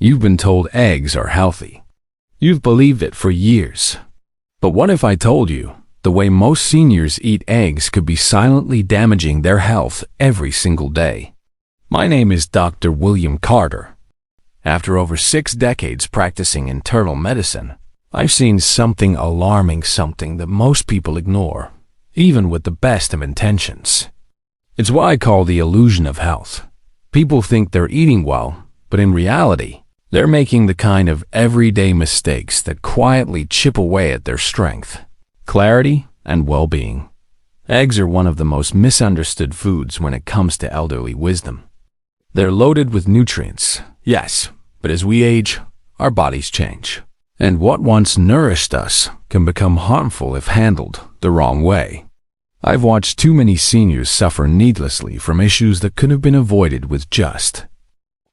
You've been told eggs are healthy. You've believed it for years. But what if I told you the way most seniors eat eggs could be silently damaging their health every single day? My name is Dr. William Carter. After over 6 decades practicing internal medicine, I've seen something alarming, something that most people ignore, even with the best of intentions. It's what I call the illusion of health. People think they're eating well, but in reality, they're making the kind of everyday mistakes that quietly chip away at their strength, clarity, and well-being. Eggs are one of the most misunderstood foods when it comes to elderly wisdom. They're loaded with nutrients, yes, but as we age, our bodies change. And what once nourished us can become harmful if handled the wrong way. I've watched too many seniors suffer needlessly from issues that could have been avoided with just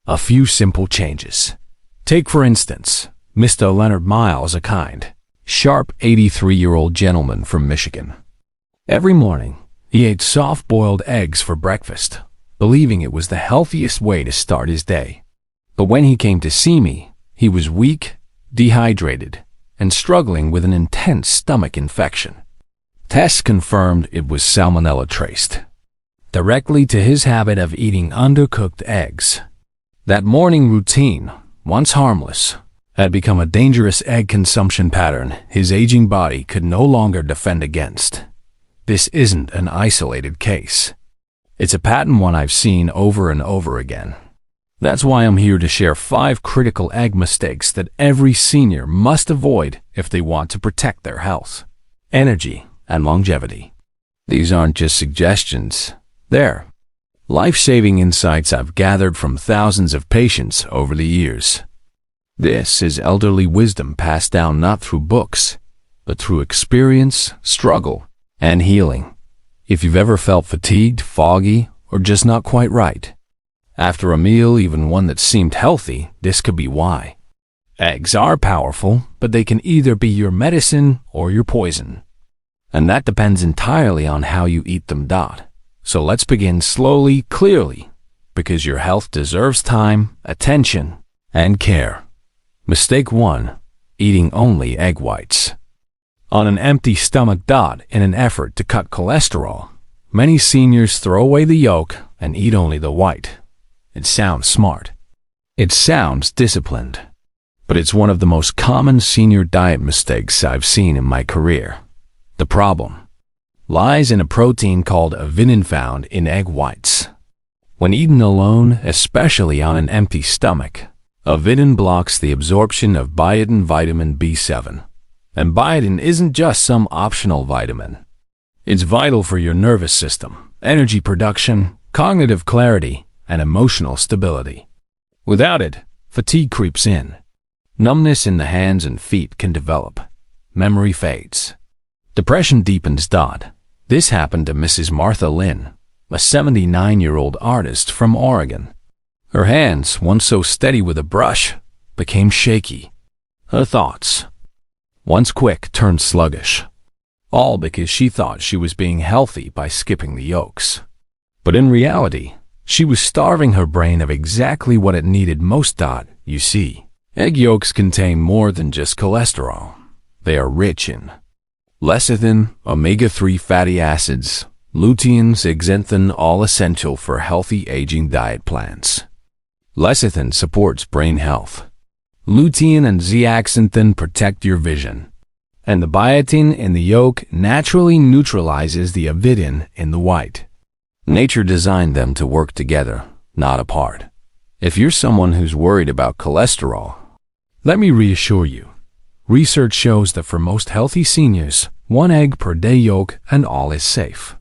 a few simple changes. Take, for instance, Mr. Leonard Miles, a kind, sharp 83-year-old gentleman from Michigan. Every morning, he ate soft-boiled eggs for breakfast, believing it was the healthiest way to start his day. But when he came to see me, he was weak, dehydrated, and struggling with an intense stomach infection. Tests confirmed it was salmonella traced directly to his habit of eating undercooked eggs. That morning routine, once harmless, had become a dangerous egg consumption pattern his aging body could no longer defend against. This isn't an isolated case. It's a pattern one I've seen over and over again. That's why I'm here to share 5 critical egg mistakes that every senior must avoid if they want to protect their health, energy, and longevity. These aren't just suggestions. They're life-saving insights I've gathered from thousands of patients over the years. This is elderly wisdom passed down not through books, but through experience, struggle, and healing. If you've ever felt fatigued, foggy, or just not quite right after a meal, even one that seemed healthy, this could be why. Eggs are powerful, but they can either be your medicine or your poison. And that depends entirely on how you eat them. So let's begin slowly, clearly, because your health deserves time, attention, and care. Mistake 1. Eating only egg whites. On an empty stomach. In an effort to cut cholesterol, many seniors throw away the yolk and eat only the white. It sounds smart. It sounds disciplined. But it's one of the most common senior diet mistakes I've seen in my career. The problem lies in a protein called avidin found in egg whites. When eaten alone, especially on an empty stomach, avidin blocks the absorption of biotin vitamin B7. And biotin isn't just some optional vitamin. It's vital for your nervous system, energy production, cognitive clarity, and emotional stability. Without it, fatigue creeps in. Numbness in the hands and feet can develop. Memory fades. Depression deepens. This happened to Mrs. Martha Lynn, a 79-year-old artist from Oregon. Her hands, once so steady with a brush, became shaky. Her thoughts, once quick, turned sluggish. All because she thought she was being healthy by skipping the yolks. But in reality, she was starving her brain of exactly what it needed most. You see, egg yolks contain more than just cholesterol. They are rich in lecithin, omega-3 fatty acids, lutein, zeaxanthin, all essential for healthy aging diet plans. Lecithin supports brain health. Lutein and zeaxanthin protect your vision. And the biotin in the yolk naturally neutralizes the avidin in the white. Nature designed them to work together, not apart. If you're someone who's worried about cholesterol, let me reassure you. Research shows that for most healthy seniors, 1 egg per day yolk and all is safe.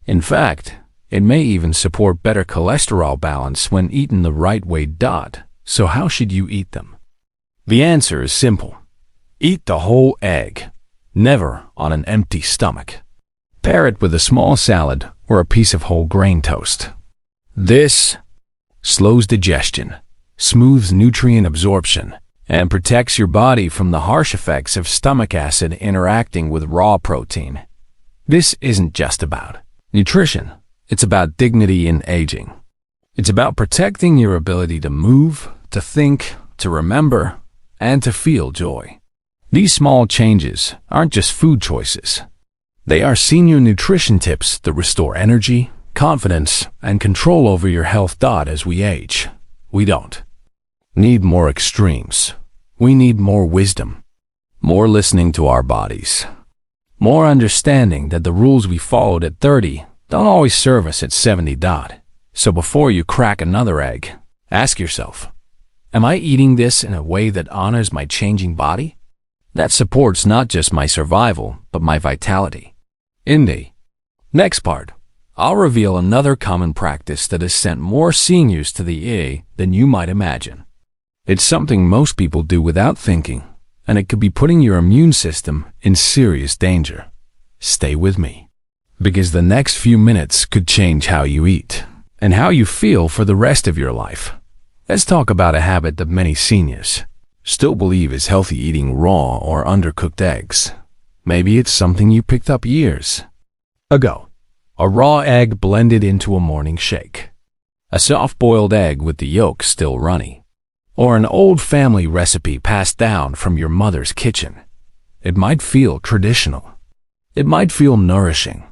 In fact, it may even support better cholesterol balance when eaten the right way. So how should you eat them? The answer is simple. Eat the whole egg, never on an empty stomach. Pair it with a small salad or a piece of whole grain toast. This slows digestion, smooths nutrient absorption, and protects your body from the harsh effects of stomach acid interacting with raw protein. This isn't just about nutrition. It's about dignity in aging. It's about protecting your ability to move, to think, to remember, and to feel joy. These small changes aren't just food choices. They are senior nutrition tips that restore energy, confidence, and control over your health. As we age, we don't need more extremes. We need more wisdom, more listening to our bodies, more understanding that the rules we followed at 30 don't always serve us at 70. So before you crack another egg, ask yourself, am I eating this in a way that honors my changing body? That supports not just my survival, but my vitality. In the next part, I'll reveal another common practice that has sent more seniors to the EA than you might imagine. It's something most people do without thinking, and it could be putting your immune system in serious danger. Stay with me, because the next few minutes could change how you eat and how you feel for the rest of your life. Let's talk about a habit that many seniors still believe is healthy: eating raw or undercooked eggs. Maybe it's something you picked up years ago. A raw egg blended into a morning shake. A soft-boiled egg with the yolk still runny. Or an old family recipe passed down from your mother's kitchen. It might feel traditional. It might feel nourishing.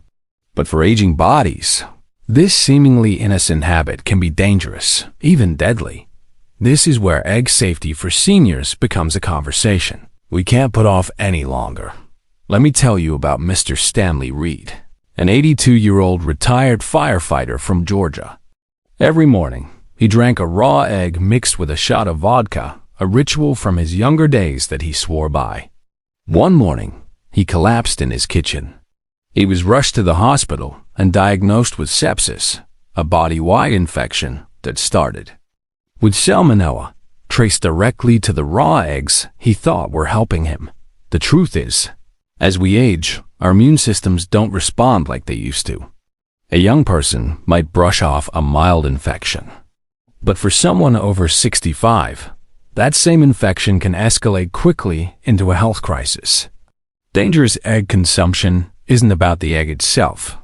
But for aging bodies, this seemingly innocent habit can be dangerous, even deadly. This is where egg safety for seniors becomes a conversation we can't put off any longer. Let me tell you about Mr. Stanley Reed, an 82-year-old retired firefighter from Georgia. Every morning, he drank a raw egg mixed with a shot of vodka, a ritual from his younger days that he swore by. One morning, he collapsed in his kitchen. He was rushed to the hospital and diagnosed with sepsis, a body-wide infection that started with salmonella, traced directly to the raw eggs he thought were helping him. The truth is, as we age, our immune systems don't respond like they used to. A young person might brush off a mild infection. But for someone over 65, that same infection can escalate quickly into a health crisis. Dangerous egg consumption isn't about the egg itself.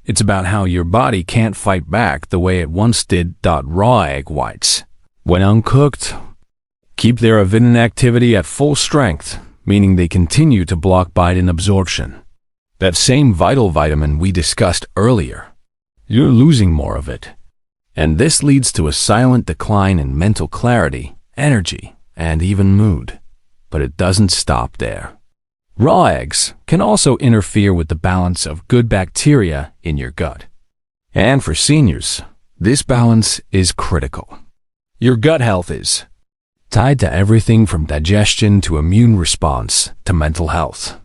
It's about how your body can't fight back the way it once did. Raw egg whites, when uncooked, keep their avidin activity at full strength, meaning they continue to block biotin absorption. That same vital vitamin we discussed earlier. You're losing more of it. And this leads to a silent decline in mental clarity, energy, and even mood. But it doesn't stop there. Raw eggs can also interfere with the balance of good bacteria in your gut. And for seniors, this balance is critical. Your gut health is tied to everything from digestion to immune response to mental health.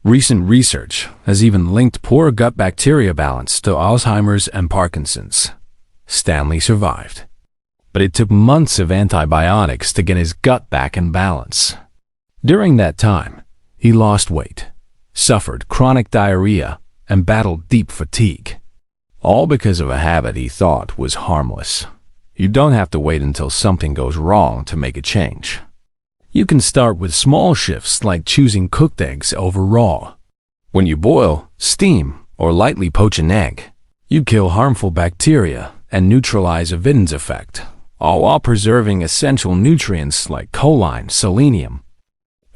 Recent research has even linked poor gut bacteria balance to Alzheimer's and Parkinson's. Stanley survived, but it took months of antibiotics to get his gut back in balance. During that time, he lost weight, suffered chronic diarrhea, and battled deep fatigue, all because of a habit he thought was harmless. You don't have to wait until something goes wrong to make a change. You can start with small shifts like choosing cooked eggs over raw. When you boil, steam, or lightly poach an egg, you kill harmful bacteria and neutralize avidin's effect, all while preserving essential nutrients like choline, selenium,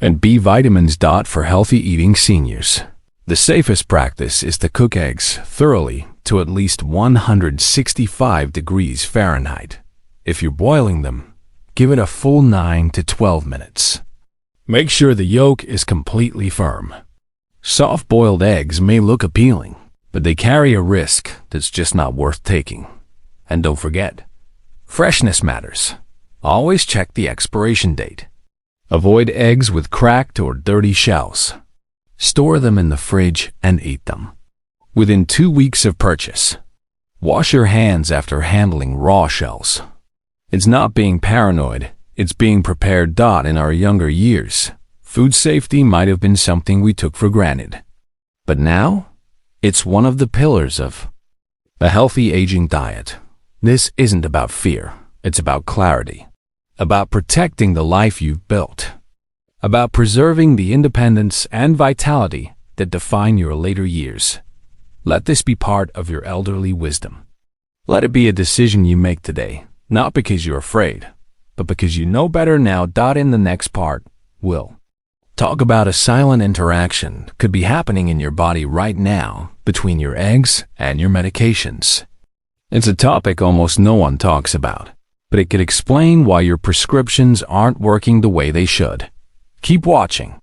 and B vitamins. For healthy eating seniors, the safest practice is to cook eggs thoroughly to at least 165 degrees Fahrenheit. If you're boiling them, give it a full 9 to 12 minutes. Make sure the yolk is completely firm. Soft-boiled eggs may look appealing, but they carry a risk that's just not worth taking. And don't forget, freshness matters. Always check the expiration date. Avoid eggs with cracked or dirty shells. Store them in the fridge and eat them within 2 weeks of purchase. Wash your hands after handling raw shells. It's not being paranoid, it's being prepared. In our younger years, food safety might have been something we took for granted. But now, it's one of the pillars of a healthy aging diet. This isn't about fear, it's about clarity. About protecting the life you've built. About preserving the independence and vitality that define your later years. Let this be part of your elderly wisdom. Let it be a decision you make today, not because you're afraid, but because you know better now. In the next part, we'll talk about a silent interaction could be happening in your body right now between your eggs and your medications. It's a topic almost no one talks about, but it could explain why your prescriptions aren't working the way they should. Keep watching,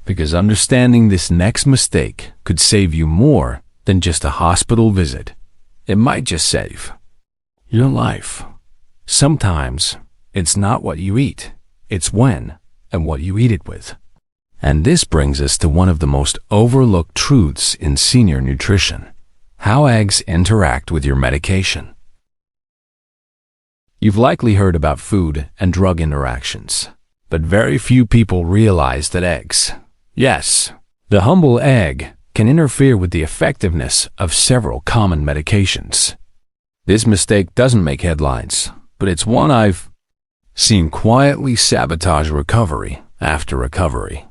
because understanding this next mistake could save you more than just a hospital visit. It might just save your life. Sometimes it's not what you eat, it's when and what you eat it with. And this brings us to one of the most overlooked truths in senior nutrition: how eggs interact with your medication. You've likely heard about food and drug interactions, but very few people realize that eggs, yes, the humble egg, can interfere with the effectiveness of several common medications. This mistake doesn't make headlines, but it's one I've seen quietly sabotage recovery after recovery.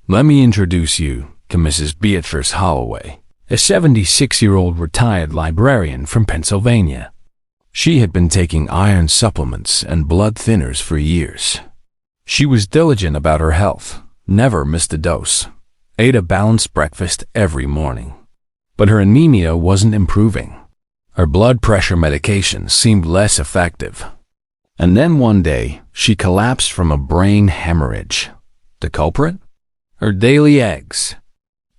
Let me introduce you to Mrs. Beatrice Holloway, a 76-year-old retired librarian from Pennsylvania. She had been taking iron supplements and blood thinners for years. She was diligent about her health, never missed a dose, ate a balanced breakfast every morning. But her anemia wasn't improving. Her blood pressure medication seemed less effective. And then one day, she collapsed from a brain hemorrhage. The culprit? Her daily eggs.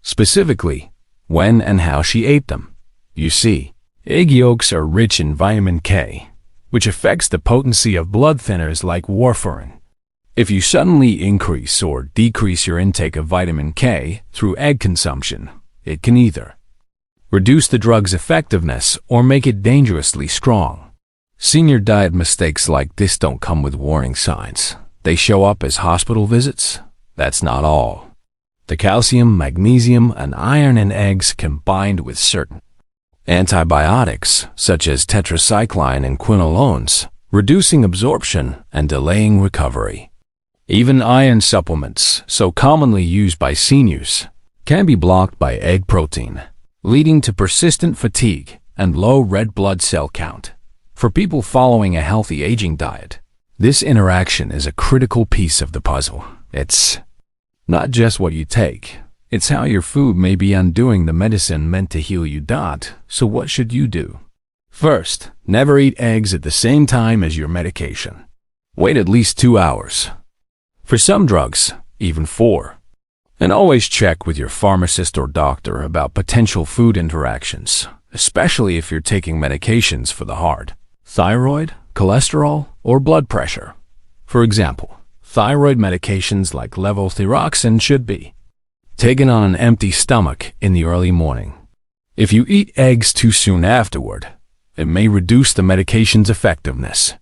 Specifically, when and how she ate them. You see, egg yolks are rich in vitamin K, which affects the potency of blood thinners like warfarin. If you suddenly increase or decrease your intake of vitamin K through egg consumption, it can either reduce the drug's effectiveness or make it dangerously strong. Senior diet mistakes like this don't come with warning signs. They show up as hospital visits. That's not all. The calcium, magnesium, and iron in eggs combined with certain antibiotics, such as tetracycline and quinolones, reducing absorption and delaying recovery. Even iron supplements, so commonly used by seniors, can be blocked by egg protein, leading to persistent fatigue and low red blood cell count. For people following a healthy aging diet, this interaction is a critical piece of the puzzle. It's not just what you take, it's how your food may be undoing the medicine meant to heal you. So what should you do? First, never eat eggs at the same time as your medication. Wait at least 2 hours. For some drugs, even 4. And always check with your pharmacist or doctor about potential food interactions, especially if you're taking medications for the heart, thyroid, cholesterol, or blood pressure. For example, thyroid medications like levothyroxine should be taken on an empty stomach in the early morning. If you eat eggs too soon afterward, it may reduce the medication's effectiveness.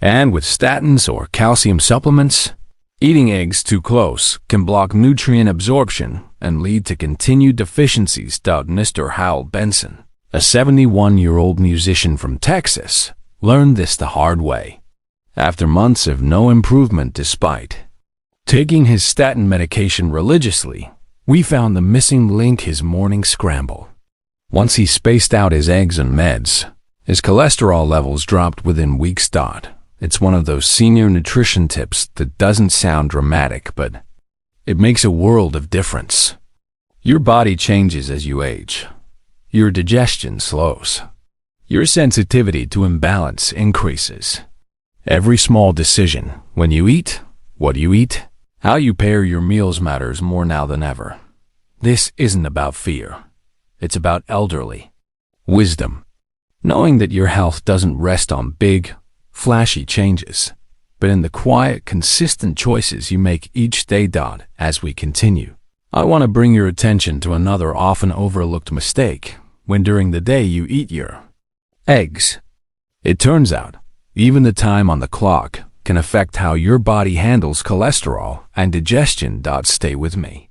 And with statins or calcium supplements, eating eggs too close can block nutrient absorption and lead to continued deficiencies. Mr. Howell Benson, a 71-year-old musician from Texas, learned this the hard way. After months of no improvement despite taking his statin medication religiously, we found the missing link: his morning scramble. Once he spaced out his eggs and meds, his cholesterol levels dropped within weeks. It's one of those senior nutrition tips that doesn't sound dramatic, but it makes a world of difference. Your body changes as you age. Your digestion slows. Your sensitivity to imbalance increases. Every small decision, when you eat, what you eat, how you pair your meals, matters more now than ever. This isn't about fear. It's about elderly wisdom. Knowing that your health doesn't rest on big, flashy changes, but in the quiet, consistent choices you make each day. As we continue, I want to bring your attention to another often overlooked mistake: when during the day you eat your eggs. It turns out, even the time on the clock can affect how your body handles cholesterol and digestion. Stay with me,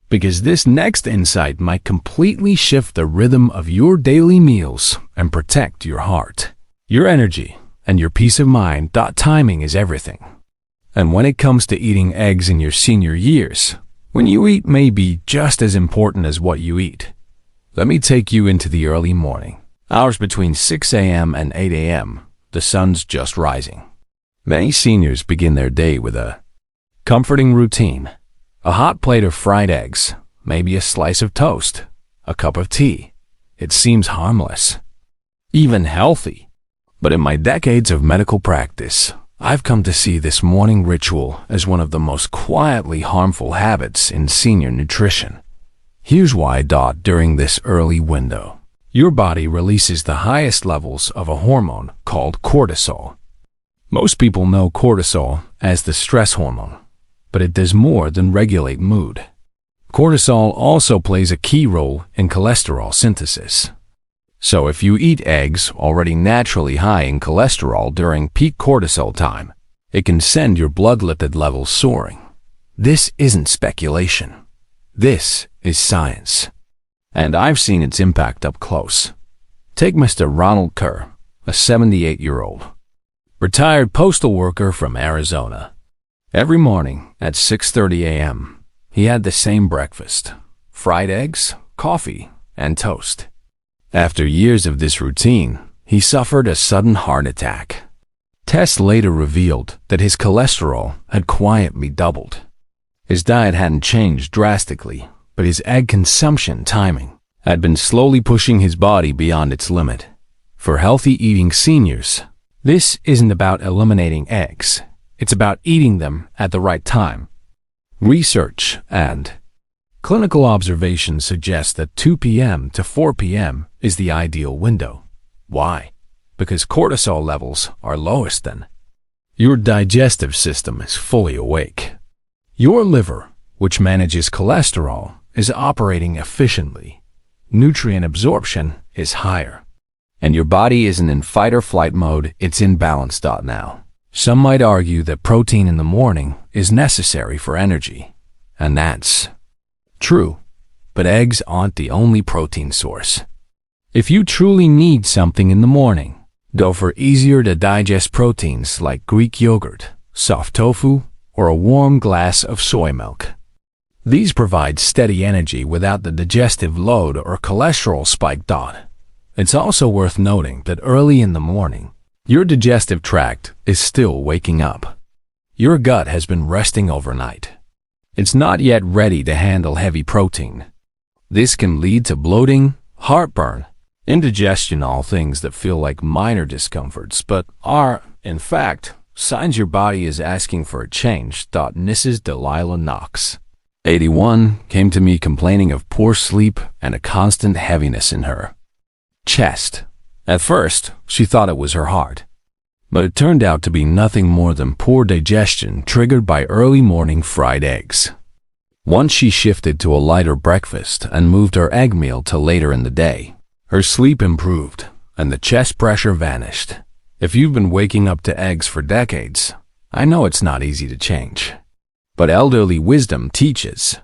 because this next insight might completely shift the rhythm of your daily meals and protect your heart, your energy, and your peace of mind. Timing is everything. And when it comes to eating eggs in your senior years, when you eat may be just as important as what you eat. Let me take you into the early morning, hours between 6 a.m. and 8 a.m. The sun's just rising. Many seniors begin their day with a comforting routine. A hot plate of fried eggs, maybe a slice of toast, a cup of tea. It seems harmless, even healthy. But in my decades of medical practice, I've come to see this morning ritual as one of the most quietly harmful habits in senior nutrition. Here's why. During this early window, your body releases the highest levels of a hormone called cortisol. Most people know cortisol as the stress hormone, but it does more than regulate mood. Cortisol also plays a key role in cholesterol synthesis. So if you eat eggs already naturally high in cholesterol during peak cortisol time, it can send your blood lipid levels soaring. This isn't speculation. This is science. And I've seen its impact up close. Take Mr. Ronald Kerr, a 78-year-old, retired postal worker from Arizona. Every morning at 6:30 a.m., he had the same breakfast: fried eggs, coffee, and toast. After years of this routine, he suffered a sudden heart attack. Tests later revealed that his cholesterol had quietly doubled. His diet hadn't changed drastically, but his egg consumption timing had been slowly pushing his body beyond its limit. For healthy eating seniors, this isn't about eliminating eggs. It's about eating them at the right time. Research and clinical observations suggest that 2 p.m. to 4 p.m. is the ideal window. Why? Because cortisol levels are lowest then. Your digestive system is fully awake. Your liver, which manages cholesterol, is operating efficiently. Nutrient absorption is higher. And your body isn't in fight or flight mode, it's in balance. Now, some might argue that protein in the morning is necessary for energy. And that's true. But eggs aren't the only protein source. If you truly need something in the morning, go for easier to digest proteins like Greek yogurt, soft tofu, or a warm glass of soy milk. These provide steady energy without the digestive load or cholesterol spike. It's also worth noting that early in the morning, your digestive tract is still waking up. Your gut has been resting overnight. It's not yet ready to handle heavy protein. This can lead to bloating, heartburn, indigestion, all things that feel like minor discomforts, but are, in fact, signs your body is asking for a change. Mrs. Delilah Knox, 81, came to me complaining of poor sleep and a constant heaviness in her chest. At first, she thought it was her heart, but it turned out to be nothing more than poor digestion triggered by early morning fried eggs. Once she shifted to a lighter breakfast and moved her egg meal to later in the day, her sleep improved and the chest pressure vanished. If you've been waking up to eggs for decades, I know it's not easy to change. But elderly wisdom teaches,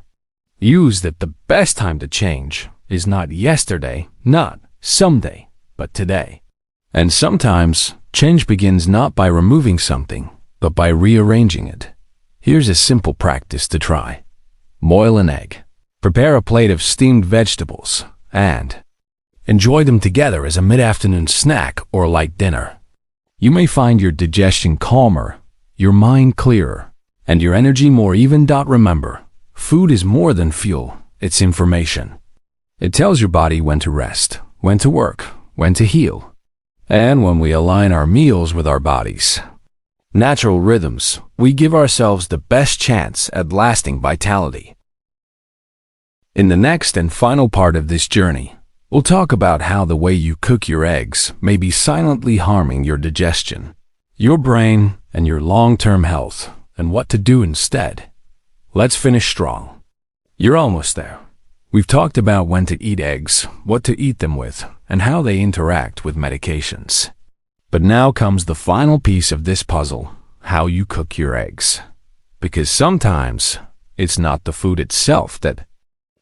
use that the best time to change is not yesterday, not someday, but today. And sometimes, change begins not by removing something, but by rearranging it. Here's a simple practice to try. Boil an egg. Prepare a plate of steamed vegetables, and enjoy them together as a mid-afternoon snack or light dinner. You may find your digestion calmer, your mind clearer, and your energy more even. Remember, food is more than fuel, it's information. It tells your body when to rest, when to work, when to heal. And when we align our meals with our bodies' natural rhythms, we give ourselves the best chance at lasting vitality. In the next and final part of this journey, we'll talk about how the way you cook your eggs may be silently harming your digestion, your brain, and your long-term health, and what to do instead. Let's finish strong. You're almost there. We've talked about when to eat eggs, what to eat them with, and how they interact with medications. But now comes the final piece of this puzzle, how you cook your eggs. Because sometimes it's not the food itself that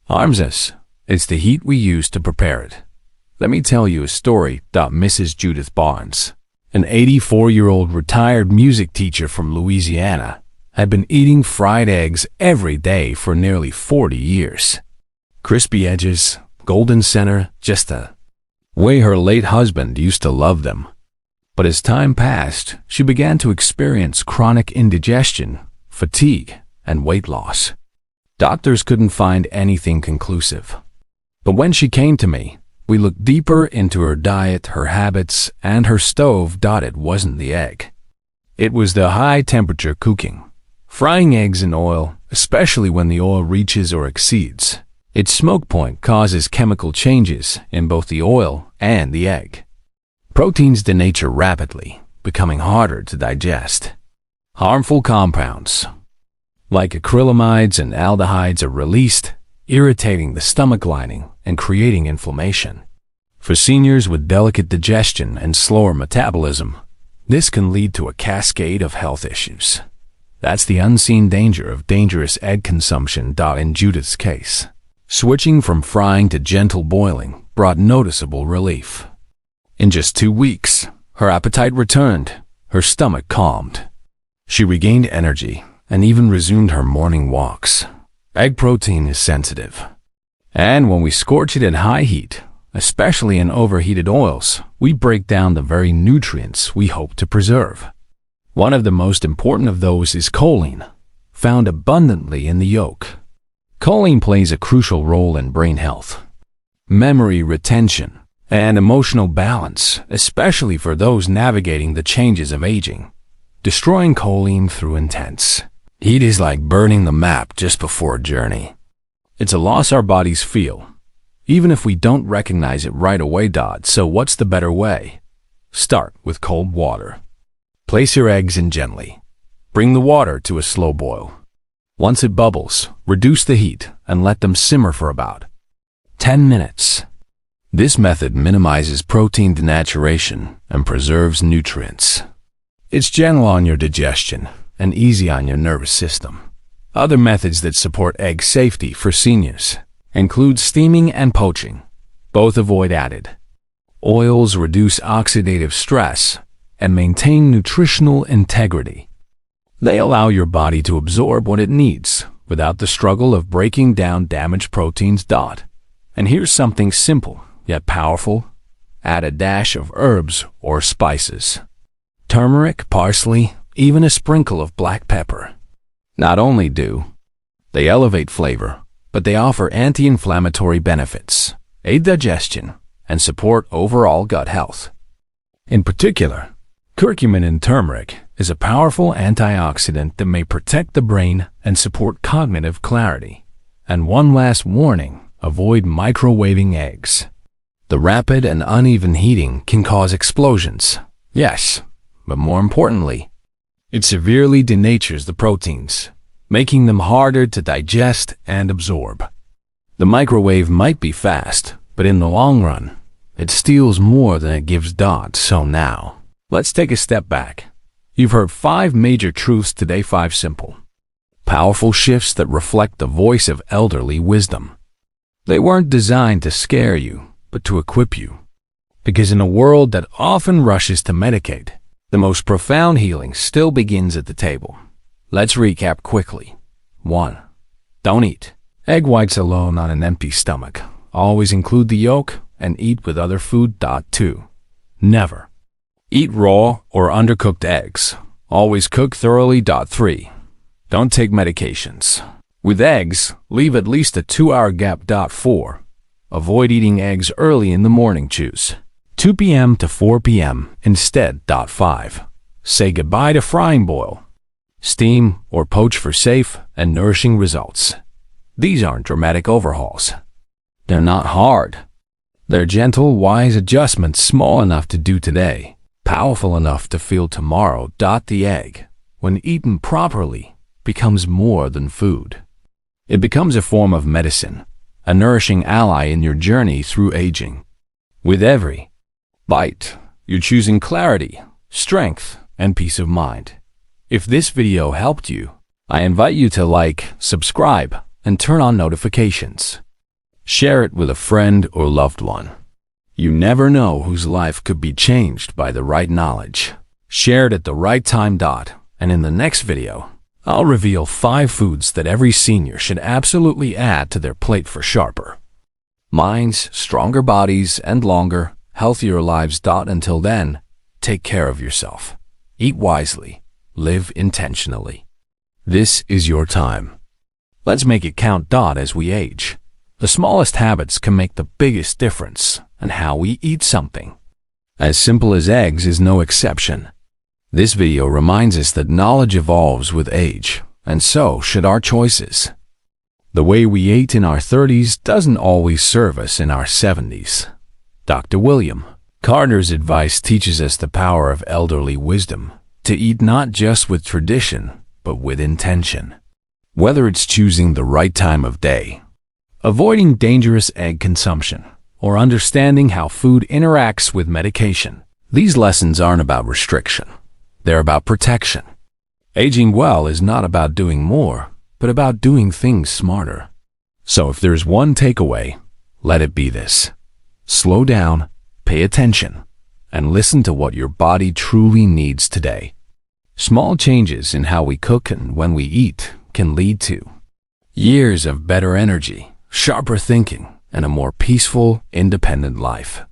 harms us, it's the heat we use to prepare it. Let me tell you a story. Mrs. Judith Barnes, an 84-year-old retired music teacher from Louisiana, had been eating fried eggs every day for nearly 40 years. Crispy edges, golden center, just the way her late husband used to love them. But as time passed, she began to experience chronic indigestion, fatigue, and weight loss. Doctors couldn't find anything conclusive. But when she came to me, we looked deeper into her diet, her habits, and her stove. It wasn't the egg. It was the high-temperature cooking. Frying eggs in oil, especially when the oil reaches or exceeds its smoke point, causes chemical changes in both the oil and the egg. Proteins denature rapidly, becoming harder to digest. Harmful compounds like acrylamides and aldehydes are released, irritating the stomach lining and creating inflammation. For seniors with delicate digestion and slower metabolism, this can lead to a cascade of health issues. That's the unseen danger of dangerous egg consumption. In Judith's case, switching from frying to gentle boiling brought noticeable relief. In just 2 weeks, her appetite returned, her stomach calmed. She regained energy and even resumed her morning walks. Egg protein is sensitive, and when we scorch it at high heat, especially in overheated oils, we break down the very nutrients we hope to preserve. One of the most important of those is choline, found abundantly in the yolk. Choline plays a crucial role in brain health, memory retention, and emotional balance, especially for those navigating the changes of aging. Destroying choline through intense heat is like burning the map just before a journey. It's a loss our bodies feel, even if we don't recognize it right away. So what's the better way? Start with cold water. Place your eggs in gently. Bring the water to a slow boil. Once it bubbles, reduce the heat and let them simmer for about 10 minutes. This method minimizes protein denaturation and preserves nutrients. It's gentle on your digestion and easy on your nervous system. Other methods that support egg safety for seniors include steaming and poaching. Both avoid added oils, reduce oxidative stress, and maintain nutritional integrity. They allow your body to absorb what it needs without the struggle of breaking down damaged proteins. And here's something simple yet powerful. Add a dash of herbs or spices. Turmeric, parsley, even a sprinkle of black pepper. Not only do they elevate flavor, but they offer anti-inflammatory benefits, aid digestion, and support overall gut health. In particular, curcumin in turmeric is a powerful antioxidant that may protect the brain and support cognitive clarity. And one last warning, avoid microwaving eggs. The rapid and uneven heating can cause explosions. Yes, but more importantly, it severely denatures the proteins, making them harder to digest and absorb. The microwave might be fast, but in the long run, it steals more than it gives. So now, let's take a step back. You've heard 5 major truths today, 5 simple, powerful shifts that reflect the voice of elderly wisdom. They weren't designed to scare you, but to equip you. Because in a world that often rushes to medicate, the most profound healing still begins at the table. Let's recap quickly. 1. Don't eat egg whites alone on an empty stomach. Always include the yolk and eat with other food. 2. Never eat raw or undercooked eggs. Always cook thoroughly. 3. Don't take medications. With eggs, leave at least a 2-hour gap. 4. Avoid eating eggs early in the morning. Choose 2 p.m. to 4 p.m. instead. 5. Say goodbye to frying. Boil, steam, or poach for safe and nourishing results. These aren't dramatic overhauls. They're not hard. They're gentle, wise adjustments, small enough to do today, powerful enough to feel tomorrow. The egg, when eaten properly, becomes more than food. It becomes a form of medicine, a nourishing ally in your journey through aging. With every bite, you're choosing clarity, strength, and peace of mind. If this video helped you, I invite you to like, subscribe, and turn on notifications. Share it with a friend or loved one. You never know whose life could be changed by the right knowledge. Share it at the right time. And in the next video, I'll reveal 5 foods that every senior should absolutely add to their plate for sharper minds, stronger bodies, and longer, healthier lives. Until then, Take care of yourself. Eat wisely. Live intentionally. This is your time. Let's make it count. As we age, the smallest habits can make the biggest difference in how we eat something. As simple as eggs is no exception. This video reminds us that knowledge evolves with age, and so should our choices. The way we ate in our 30s doesn't always serve us in our 70s. Dr. William Carter's advice teaches us the power of elderly wisdom, to eat not just with tradition, but with intention. Whether it's choosing the right time of day, avoiding dangerous egg consumption, or understanding how food interacts with medication, these lessons aren't about restriction. They're about protection. Aging well is not about doing more, but about doing things smarter. So if there's one takeaway, let it be this. Slow down, pay attention, and listen to what your body truly needs today. Small changes in how we cook and when we eat can lead to years of better energy, sharper thinking, and a more peaceful, independent life.